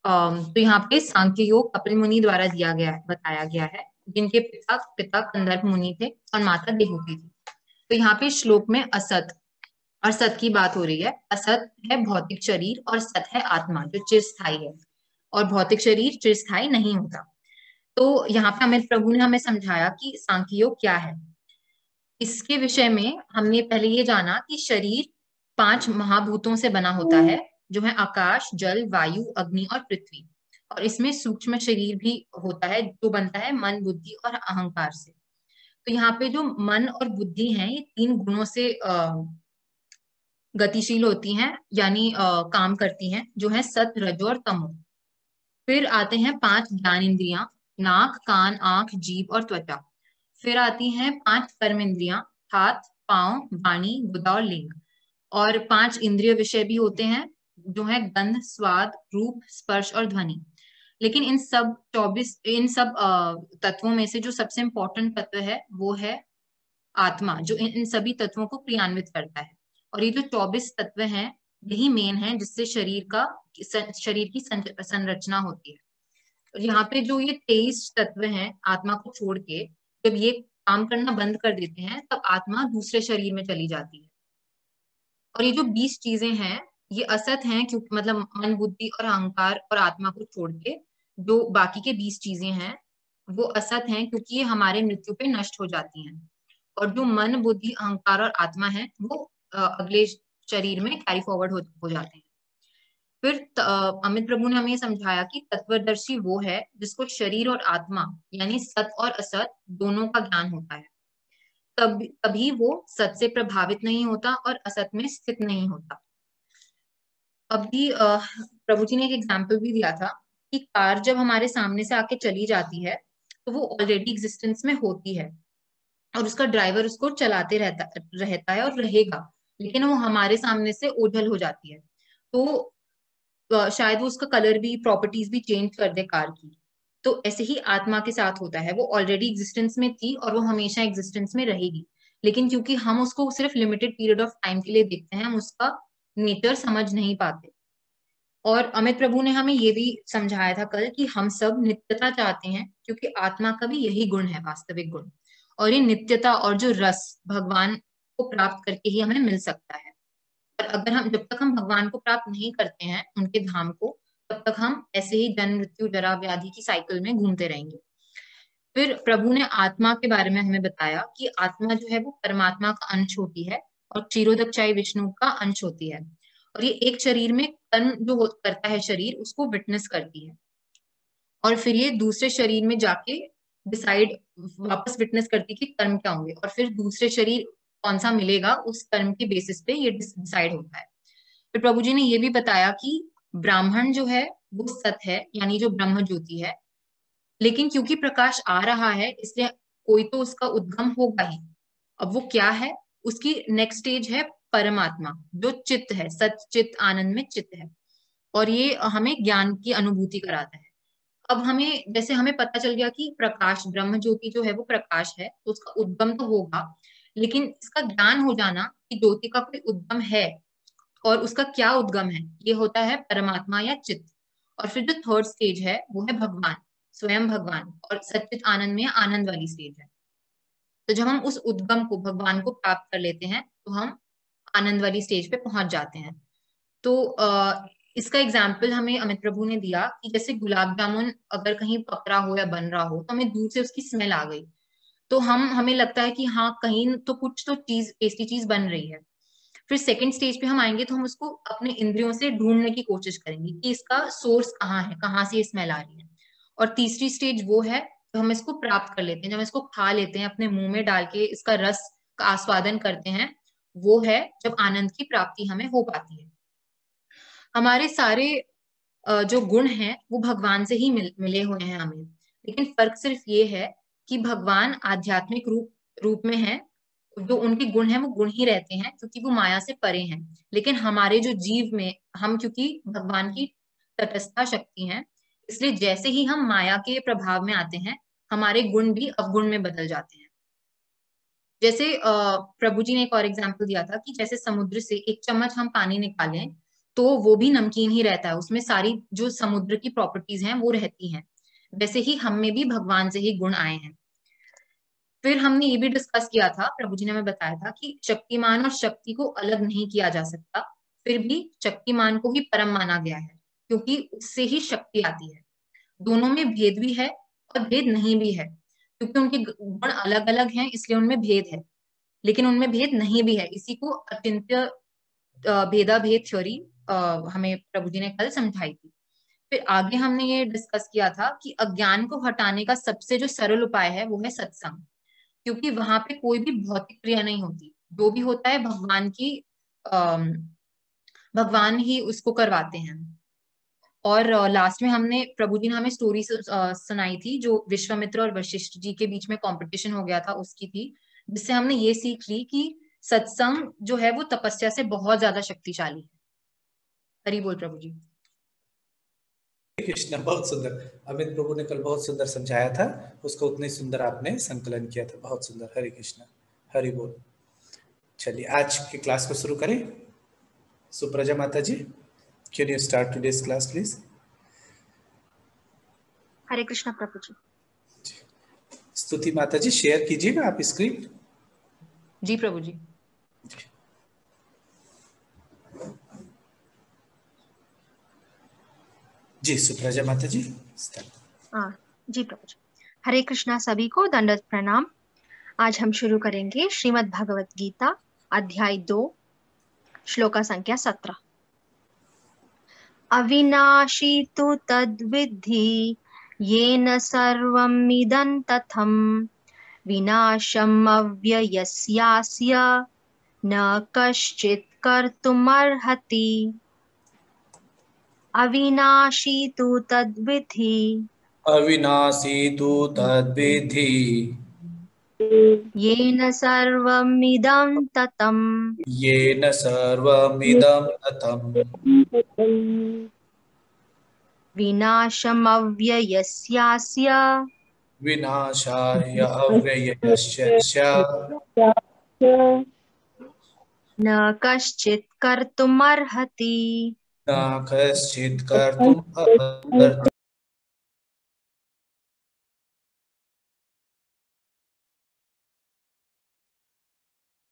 तो यहाँ पे सांख्य योग कपिल मुनि द्वारा दिया गया है, बताया गया है, जिनके पिता पिता कंदर्प मुनि थे और माता देवहूति थी। तो यहाँ पे श्लोक में असत और सत की बात हो रही है। असत है भौतिक शरीर और सत है आत्मा जो चिरस्थायी है, और भौतिक शरीर चिरस्थायी नहीं होता। तो यहाँ पे अमित प्रभु ने हमें समझाया कि सांख्य योग क्या है। इसके विषय में हमने पहले ये जाना कि शरीर 5 महाभूतों से बना होता है, जो है आकाश, जल, वायु, अग्नि और पृथ्वी। और इसमें सूक्ष्म शरीर भी होता है जो बनता है मन, बुद्धि और अहंकार से। तो यहाँ पे जो मन और बुद्धि हैं ये 3 गुणों से गतिशील होती हैं, यानी काम करती हैं, जो है सत, रजो और तमो। फिर आते हैं 5 ज्ञान इंद्रियां, नाक, कान, आंख, जीभ और त्वचा। फिर आती हैं 5 कर्म इंद्रियां, हाथ, पांव, वाणी, गुदा और लिंग। और 5 इंद्रिय विषय भी होते हैं, जो है गंध, स्वाद, रूप, स्पर्श और ध्वनि। लेकिन इन सब तत्वों में से जो सबसे इंपॉर्टेंट तत्व है वो है आत्मा, जो इन सभी तत्वों को क्रियान्वित करता है। और ये जो 24 तत्व हैं यही मेन है जिससे शरीर की संरचना होती है। और यहाँ पे जो ये 23 तत्व हैं आत्मा को छोड़ के, जब ये काम करना बंद कर देते हैं तब आत्मा दूसरे शरीर में चली जाती है। और ये जो 20 चीजें हैं ये असत हैं, क्योंकि मतलब मन, बुद्धि और अहंकार और आत्मा को छोड़ के जो बाकी के 20 चीजें हैं वो असत हैं, क्योंकि ये हमारे मृत्यु पे नष्ट हो जाती हैं। और जो मन, बुद्धि, अहंकार और आत्मा है वो अगले शरीर में कैरी फॉरवर्ड हो जाते हैं। फिर अमित प्रभु ने हमें ये समझाया कि तत्वदर्शी वो है जिसको शरीर और आत्मा यानी सत और असत दोनों का ज्ञान होता है। तब तभी वो सत से प्रभावित नहीं होता और असत में स्थित नहीं होता। अभी प्रभु जी ने एक एग्जाम्पल भी दिया था कि कार जब हमारे सामने से आके चली जाती है तो वो ऑलरेडी एग्जिस्टेंस में होती है और उसका ड्राइवर उसको चलाते रहता है और रहेगा, लेकिन वो हमारे सामने से ओझल हो जाती है। तो शायद वो उसका कलर भी, प्रॉपर्टीज भी चेंज कर दे कार की। तो ऐसे ही आत्मा के साथ होता है, वो ऑलरेडी एग्जिस्टेंस में थी और वो हमेशा एग्जिस्टेंस में रहेगी, लेकिन क्योंकि हम उसको सिर्फ लिमिटेड पीरियड ऑफ टाइम के लिए देखते हैं, हम उसका नेचर समझ नहीं पाते। और अमित प्रभु ने हमें ये भी समझाया था कल कि हम सब नित्यता चाहते हैं, क्योंकि आत्मा का भी यही गुण है, वास्तविक गुण। और ये नित्यता और जो रस भगवान को प्राप्त करके ही हमें मिल सकता है। और अगर हम जब तक हम भगवान को प्राप्त नहीं करते हैं, उनके धाम को, तब तक हम ऐसे ही जन्म, मृत्यु, जरा, व्याधि की साइकिल में घूमते रहेंगे। फिर प्रभु ने आत्मा के बारे में हमें बताया कि आत्मा जो है वो परमात्मा का अंश होती है और क्षीरोदक्षाई विष्णु का अंश होती है। और ये एक शरीर में कर्म जो करता है शरीर, उसको विटनेस करती है। और फिर ये दूसरे शरीर में जाके डिसाइड, वापस विटनेस करती है कि कर्म क्या होंगे, और फिर दूसरे शरीर कौन सा मिलेगा उस कर्म के बेसिस पे ये डिसाइड होता है। फिर प्रभु जी ने ये भी बताया कि ब्राह्मण जो है वो सत है, यानी जो ब्रह्म ज्योति है, लेकिन क्योंकि प्रकाश आ रहा है इसलिए कोई तो उसका उद्गम होगा ही। अब वो क्या है, उसकी नेक्स्ट स्टेज है परमात्मा, जो चित्त है, सत चित्त आनंद में चित्त है। और ये हमें ज्ञान की अनुभूति कराता है। अब हमें, जैसे हमें पता चल गया कि प्रकाश, ब्रह्म ज्योति जो है वो प्रकाश है, तो उसका उद्गम तो होगा, लेकिन इसका ज्ञान हो जाना कि ज्योति का कोई उद्गम है और उसका क्या उद्गम है, ये होता है परमात्मा या चित्त। और फिर जो थर्ड स्टेज है वो है भगवान, स्वयं भगवान, और सच्चित आनंद में आनंद वाली स्टेज है। तो जब हम उस उद्गम को, भगवान को प्राप्त कर लेते हैं तो हम आनंद वाली स्टेज पे पहुंच जाते हैं। तो इसका एग्जाम्पल हमें अमित प्रभु ने दिया कि जैसे गुलाब जामुन अगर कहीं पक रहा हो या बन रहा हो तो हमें दूर से उसकी स्मेल आ गई, तो हमें लगता है कि हाँ कहीं तो कुछ तो चीज, टेस्टी चीज बन रही है। फिर सेकंड स्टेज पे हम आएंगे तो हम उसको अपने इंद्रियों से ढूंढने की कोशिश करेंगे कि इसका सोर्स कहाँ है, कहाँ से ये स्मेल आ रही है। और तीसरी स्टेज वो है तो हम इसको प्राप्त कर लेते हैं, जब हम इसको खा लेते हैं, अपने मुंह में डाल के इसका रस का आस्वादन करते हैं, वो है जब आनंद की प्राप्ति हमें हो पाती है। हमारे सारे जो गुण हैं वो भगवान से ही मिले हुए हैं हमें, लेकिन फर्क सिर्फ ये है कि भगवान आध्यात्मिक रूप में है, जो उनके गुण हैं वो गुण ही रहते हैं क्योंकि वो माया से परे हैं। लेकिन हमारे जो जीव में, हम क्योंकि भगवान की तटस्था शक्ति हैं, इसलिए जैसे ही हम माया के प्रभाव में आते हैं हमारे गुण भी अवगुण में बदल जाते हैं। जैसे प्रभु जी ने एक और एग्जाम्पल दिया था कि जैसे समुद्र से एक चम्मच हम पानी निकालें तो वो भी नमकीन ही रहता है, उसमें सारी जो समुद्र की प्रॉपर्टीज हैं वो रहती हैं। वैसे ही हम में भी भगवान से ही गुण आए हैं। फिर हमने ये भी डिस्कस किया था, प्रभु जी ने हमें बताया था कि शक्तिमान और शक्ति को अलग नहीं किया जा सकता। फिर भी शक्तिमान को ही परम माना गया है, क्योंकि उससे ही शक्ति आती है। दोनों में भेद भी है और भेद नहीं भी है, क्योंकि उनके गुण अलग अलग हैं, इसलिए उनमें भेद है। लेकिन उनमें भेद नहीं भी है, इसी को अचिंत्य भेदा भेद थ्योरी हमें प्रभु जी ने कल समझाई थी। फिर आगे हमने ये डिस्कस किया था कि अज्ञान को हटाने का सबसे जो सरल उपाय है वो है सत्संग, क्योंकि वहां पे कोई भी भौतिक क्रिया नहीं होती, जो भी होता है अम, भगवान ही उसको करवाते हैं। और लास्ट में हमने प्रभु जी ने हमें स्टोरी सुनाई थी, जो विश्वामित्र और वशिष्ठ जी के बीच में कंपटीशन हो गया था उसकी थी, जिससे हमने ये सीख ली कि सत्संग जो है वो तपस्या से बहुत ज्यादा शक्तिशाली है। हरि बोल प्रभु जी। कृष्ण, बहुत सुंदर। अमित प्रभु ने कल बहुत सुंदर समझाया था, उसको उतने सुंदर आपने संकलन किया था, बहुत सुंदर। हरे कृष्ण, हरि बोल। चलिए आज की क्लास को शुरू करें। सुप्रजा माता ji, can you start today's class please? Hare Krishna Prabhu ji. Stuti माता जी शेयर कीजिएगा आप स्क्रीन। जी प्रभु जी। जी सुप्रजा माता जी। जी प्रभु जी। हरे कृष्णा सभी को दंडवत प्रणाम। आज हम शुरू करेंगे श्रीमद् भगवत गीता अध्याय 2 श्लोका संख्या 17। अविनाशी तु तद्विद्धि येन सर्वम् इदं तथं विनाशम् अव्ययस्यास्य न कश्चित् कर्तुमर्हति। अविनाशी तु तद्विद्धि अविनाशी तु तद्विद्धि येन सर्वमिदं ततं येन सर्वमिदं ततं विनाशमव्ययस्यास्य विनाशाय अव्ययस्य न कश्चित् कर्तुमर्हति। न कश्चित् कर्तुम् अर्हति।